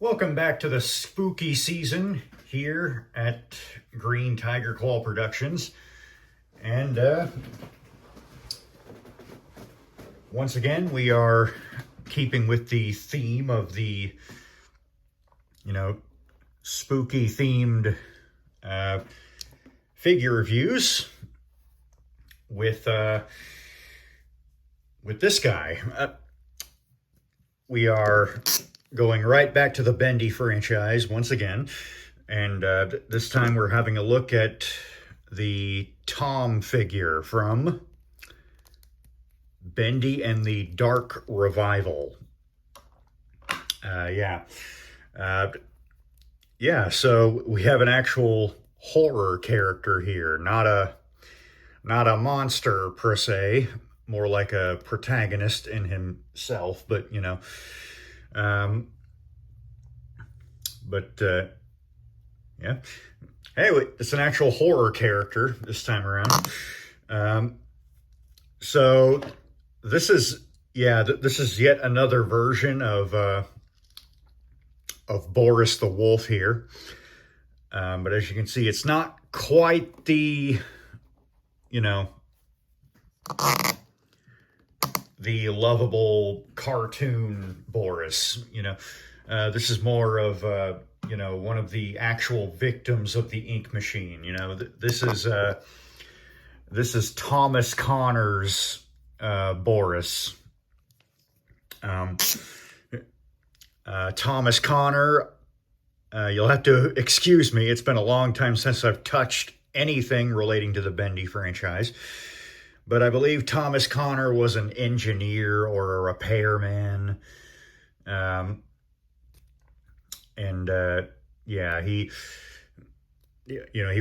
Welcome back to the spooky season here at Green Tiger Claw Productions. And once again, we are keeping with the theme of the, spooky themed figure reviews with this guy. We are going right back to the Bendy franchise once again, and this time we're having a look at the Tom figure from Bendy and the Dark Revival. So we have an actual horror character here, not a monster per se, more like a protagonist in himself, but Anyway, it's an actual horror character this time around. So this is yet another version of Boris the Wolf here. But as you can see, it's not quite the, the lovable cartoon Boris. This is more of one of the actual victims of the ink machine. This is Thomas Connor's Boris. Thomas Connor, you'll have to excuse me. It's been a long time since I've touched anything relating to the Bendy franchise. But I believe Thomas Connor was an engineer or a repairman. He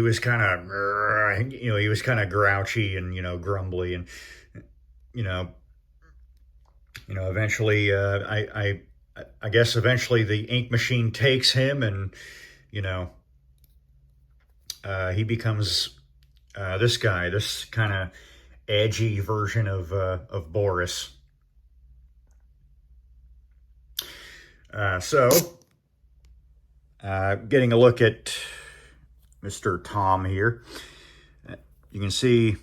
was kind of, he was kind of grouchy and, grumbly. And, eventually, I guess eventually the ink machine takes him and, he becomes this guy, this kind of edgy version of Boris. Getting a look at Mr. Tom here, you can see,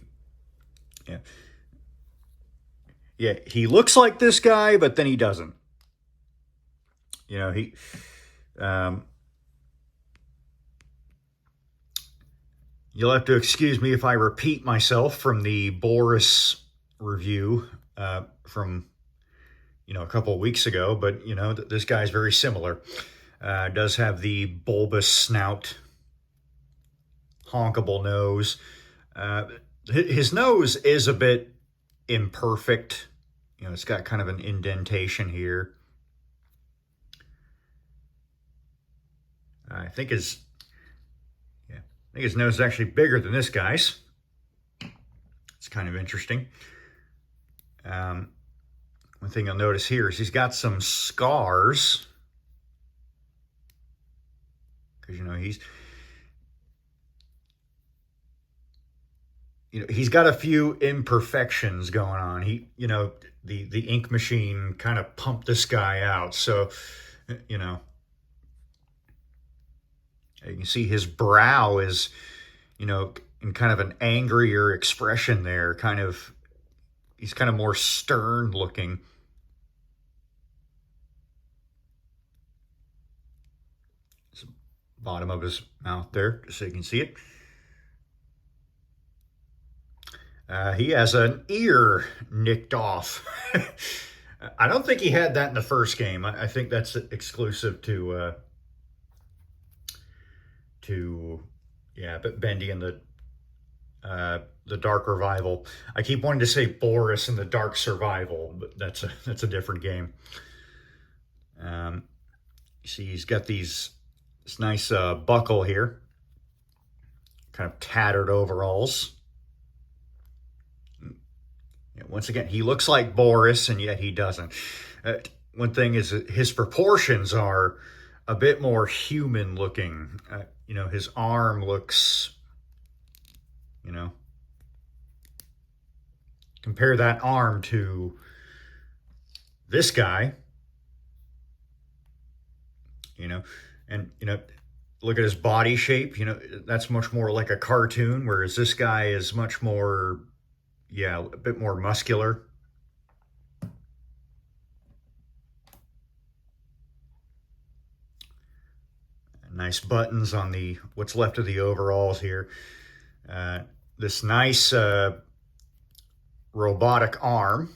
he looks like this guy, but then he doesn't. You'll have to excuse me if I repeat myself from the Boris review from, a couple of weeks ago, but, this guy's very similar. Does have the bulbous snout, honkable nose. His nose is a bit imperfect. It's got kind of an indentation here. I think his nose is actually bigger than this guy's. It's kind of interesting. One thing you'll notice here is he's got some scars. Because, he's got a few imperfections going on. The ink machine kind of pumped this guy out. So, you can see his brow is, in kind of an angrier expression there. He's kind of more stern looking. Bottom of his mouth there, just so you can see it. He has an ear nicked off. I don't think he had that in the first game. I think that's exclusive to Bendy and the Dark Revival. I keep wanting to say Boris and the Dark Survival, but that's a different game. You see, he's got this nice buckle here, kind of tattered overalls. Once again, he looks like Boris, and yet he doesn't. One thing is his proportions are a bit more human looking. His arm looks, compare that arm to this guy. you know, and, look at his body shape, that's much more like a cartoon, whereas this guy is much more, yeah, a bit more muscular. Nice buttons on the what's left of the overalls here. This nice robotic arm.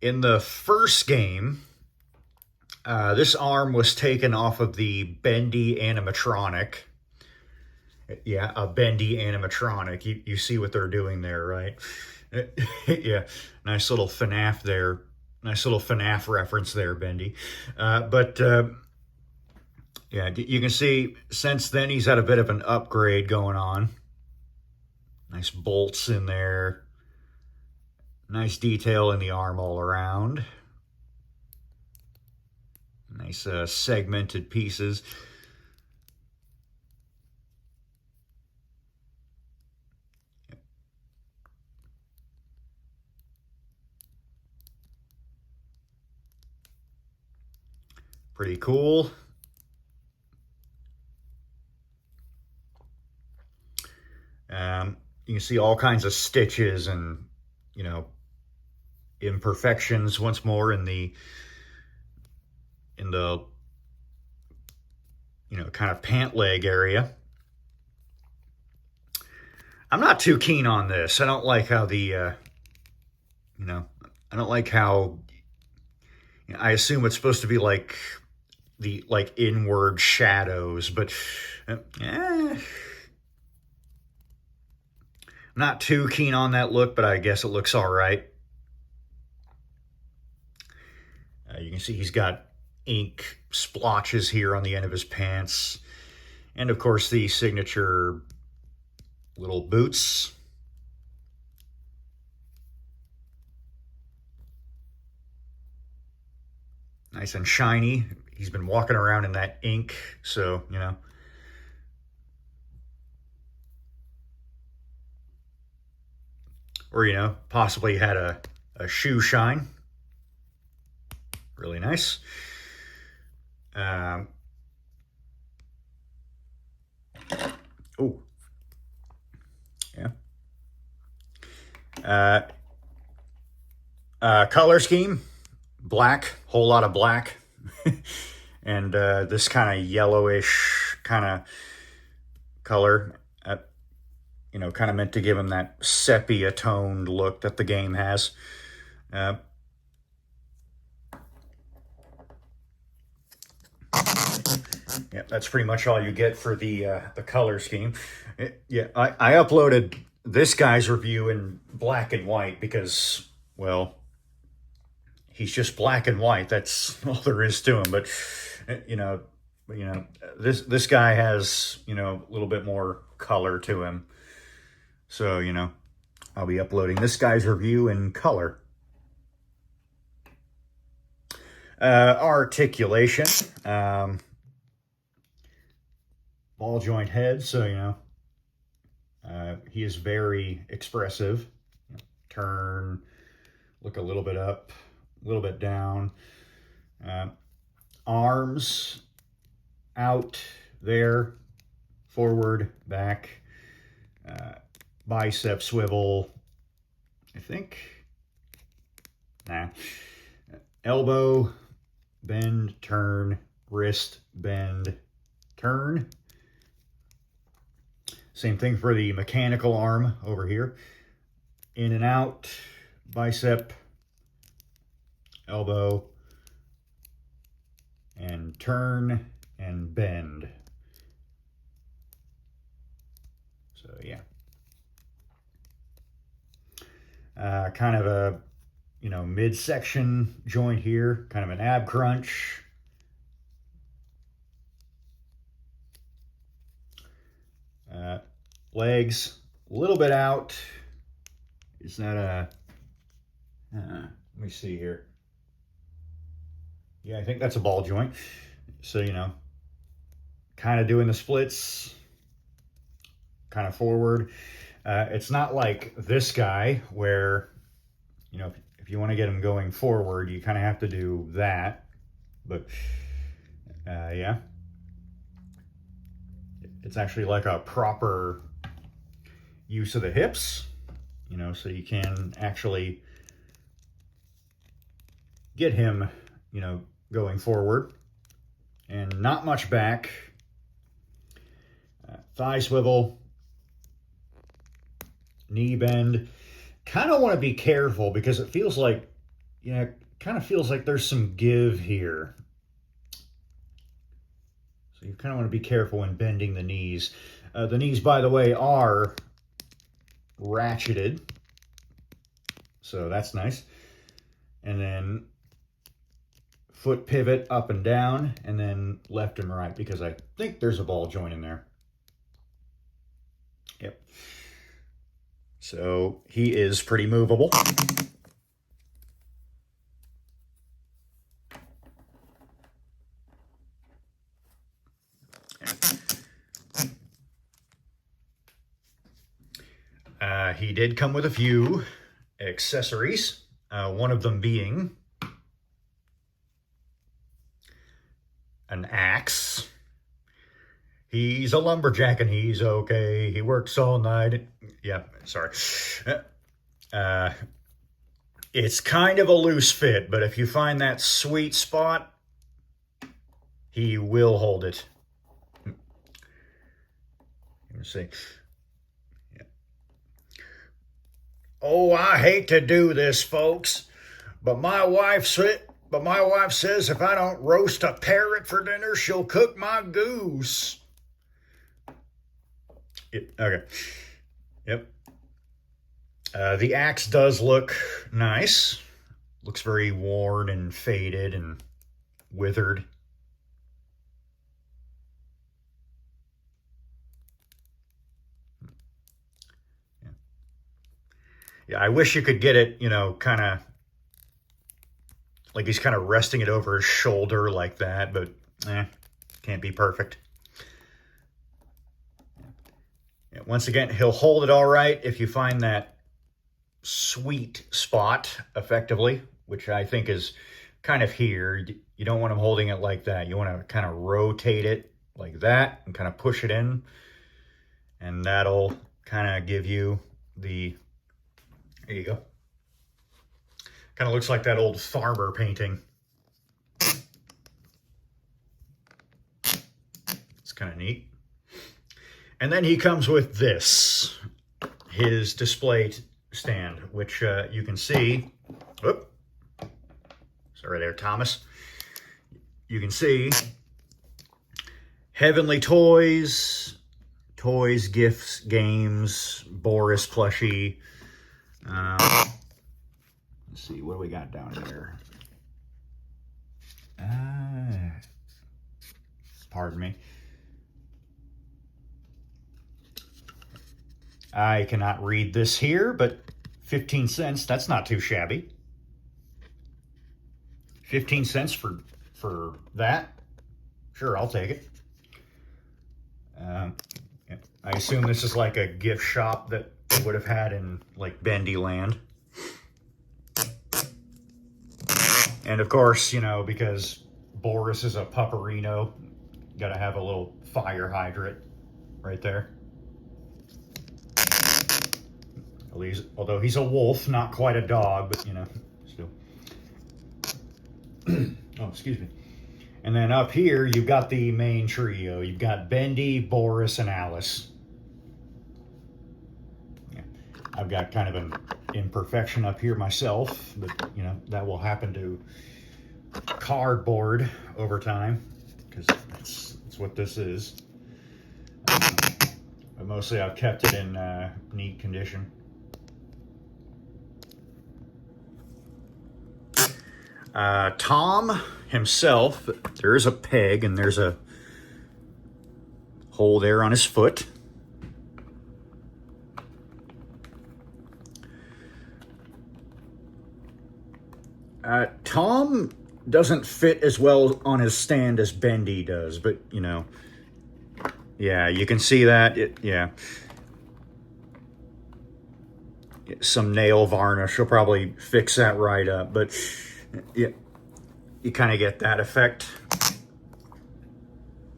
In the first game, this arm was taken off of the Bendy animatronic. Yeah, a Bendy animatronic. You see what they're doing there, right? Yeah, nice little FNAF there. Nice little FNAF reference there, Bendy. But yeah, you can see since then he's had a bit of an upgrade going on. Nice bolts in there. Nice detail in the arm all around. Nice segmented pieces. Pretty cool. You can see all kinds of stitches and, imperfections once more in the kind of pant leg area. I'm not too keen on this. I don't like how I don't like how, I assume it's supposed to be like the inward shadows, but not too keen on that look, but I guess it looks all right. You can see he's got ink splotches here on the end of his pants. And of course the signature little boots. Nice and shiny. He's been walking around in that ink, so, Or, possibly had a shoe shine. Really nice. Oh, yeah. Color scheme, black, whole lot of black. And this kind of yellowish kind of color, kind of meant to give him that sepia toned look that the game has. Yeah, that's pretty much all you get for the color scheme. Yeah, I uploaded this guy's review in black and white because, well, he's just black and white. That's all there is to him. But this guy has a little bit more color to him. So I'll be uploading this guy's review in color. Articulation. Ball joint head, so he is very expressive. Turn, look a little bit up, a little bit down. Arms out there, forward, back. Bicep swivel, I think. Nah. Elbow, bend, turn, wrist, bend, turn. Same thing for the mechanical arm over here. In and out, bicep, elbow, and turn and bend. So yeah. Kind of a, midsection joint here, kind of an ab crunch. Legs, a little bit out. Is that a, let me see here. Yeah, I think that's a ball joint. So, kind of doing the splits, kind of forward. It's not like this guy where, if you want to get him going forward, you kind of have to do that. But yeah, it's actually like a proper use of the hips, you know, so you can actually get him, you know, going forward. And not much back. Thigh swivel, knee bend. Kind of want to be careful because it feels like, yeah, kind of feels like there's some give here. So you kind of want to be careful when bending the knees. The knees, by the way, are ratcheted. So that's nice. And then foot pivot up and down, and then left and right, because I think there's a ball joint in there. Yep. So he is pretty movable. He did come with a few accessories, one of them being an axe. He's a lumberjack and he's okay. He works all night. Yeah, sorry. It's kind of a loose fit, but if you find that sweet spot, he will hold it. Let me see. Yeah. Oh, I hate to do this, folks, but my wife says if I don't roast a parrot for dinner, she'll cook my goose. Okay. Yep. The axe does look nice. Looks very worn and faded and withered. Yeah, I wish you could get it, you know, kind of like he's kind of resting it over his shoulder like that, but can't be perfect. Yeah, once again, he'll hold it all right if you find that sweet spot effectively, which I think is kind of here. You don't want him holding it like that. You want to kind of rotate it like that and kind of push it in, and that'll kind of give you the, there you go. Kind of looks like that old farmer painting. It's kind of neat. And then he comes with this, his display stand, which you can see. Whoop. Sorry there, Thomas. You can see Heavenly Toys, gifts, games, Boris plushie. Let's see, what do we got down here? Pardon me. I cannot read this here, but 15 cents, that's not too shabby. 15 cents for that? Sure, I'll take it. I assume this is like a gift shop that they would have had in like Bendy land. And of course, you know, because Boris is a pupperino, gotta have a little fire hydrant right there. At least, although he's a wolf, not quite a dog, but you know, still. Oh, excuse me. And then up here, you've got the main trio. You've got Bendy, Boris, and Alice. Yeah. I've got kind of an imperfection up here myself, but you know, that will happen to cardboard over time, because that's what this is. But mostly I've kept it in neat condition. Tom himself, there's a peg and there's a hole there on his foot. Tom doesn't fit as well on his stand as Bendy does, but you know, yeah, you can see that. Yeah. some nail varnish will probably fix that right up, but yeah, you kind of get that effect.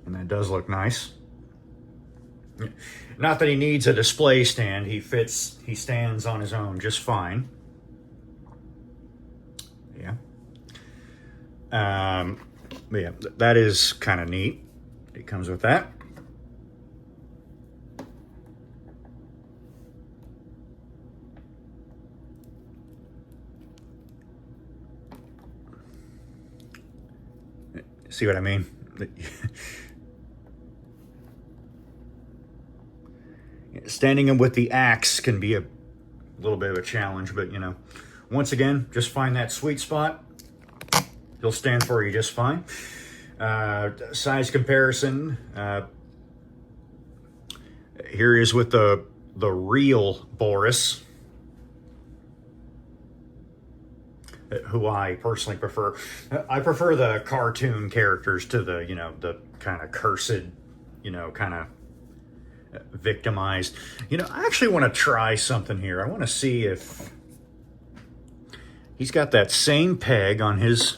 And that does look nice. Not that he needs a display stand. He stands on his own just fine. Yeah. But yeah, that is kind of neat. It comes with that. See what I mean? Standing him with the axe can be a little bit of a challenge, but you know, once again, just find that sweet spot. He'll stand for you just fine. Size comparison. Here he is with the real Boris, who I personally prefer. I prefer the cartoon characters to the, you know, the kind of cursed, you know, kind of victimized. You know, I actually want to try something here. I want to see if he's got that same peg on his.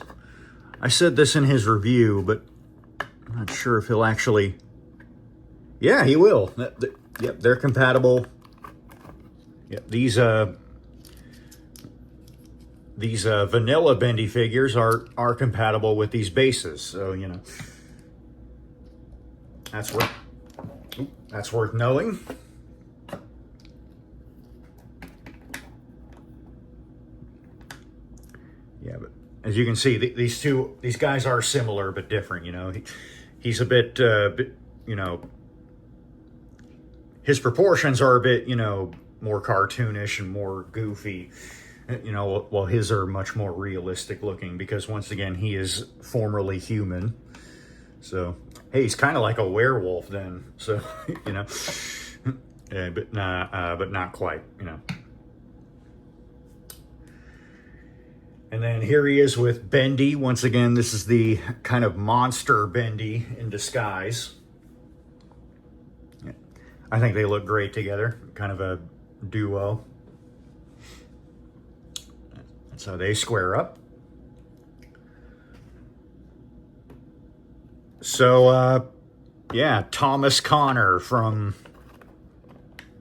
I said this in his review, but I'm not sure if he'll actually. Yeah, he will. Yep, they're compatible. Yep, these vanilla Bendy figures are compatible with these bases, so you know that's worth knowing. Yeah, but as you can see, these guys are similar but different. You know, he's a bit, you know, his proportions are a bit, you know, more cartoonish and more goofy. You know, while his are much more realistic looking because once again, he is formerly human. So, hey, he's kind of like a werewolf then. So, you know, but not quite, you know. And then here he is with Bendy. Once again, this is the kind of monster Bendy in disguise. I think they look great together. Kind of a duo. That's how they square up. So, yeah, Thomas Connor from,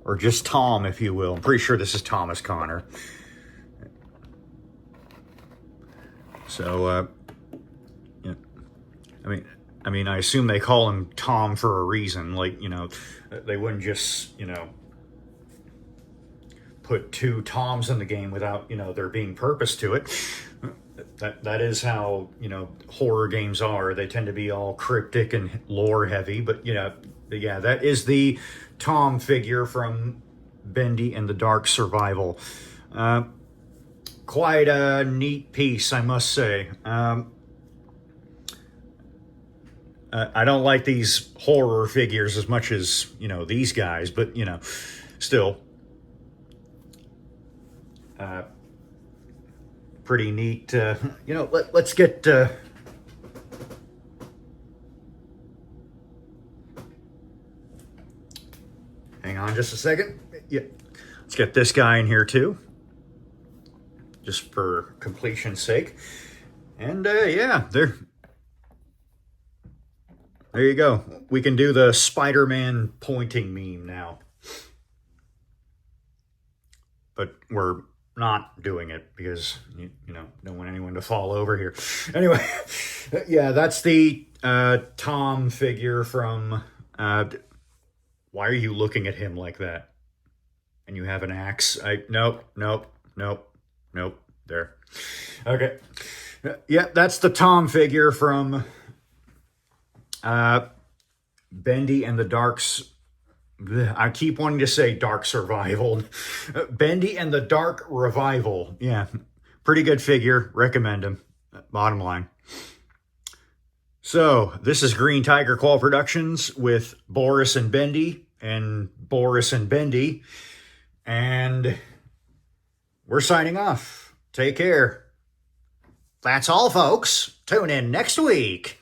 or just Tom, if you will. I'm pretty sure this is Thomas Connor. So, yeah, I mean, I assume they call him Tom for a reason. Like, you know, they wouldn't just, you know, put two Toms in the game without, you know, there being purpose to it. That is how, you know, horror games are. They tend to be all cryptic and lore heavy. But, you know, yeah, that is the Tom figure from Bendy and the Dark Survival. Quite a neat piece, I must say. I don't like these horror figures as much as, you know, these guys, but, you know, still. Pretty neat. You know, let's get... hang on just a second. Yeah, let's get this guy in here too. Just for completion's sake. And yeah, there you go. We can do the Spider-Man pointing meme now. But we're not doing it because, you know, don't want anyone to fall over here. Anyway, yeah, that's the Tom figure from... why are you looking at him like that? And you have an axe? Nope. There. Okay. Yeah, that's the Tom figure from Bendy and the Darks. I keep wanting to say Dark Survival. Bendy and the Dark Revival. Yeah, pretty good figure. Recommend him. Bottom line. So, this is Green Tiger Claw Productions with Boris and Bendy and Boris and Bendy. And we're signing off. Take care. That's all, folks. Tune in next week.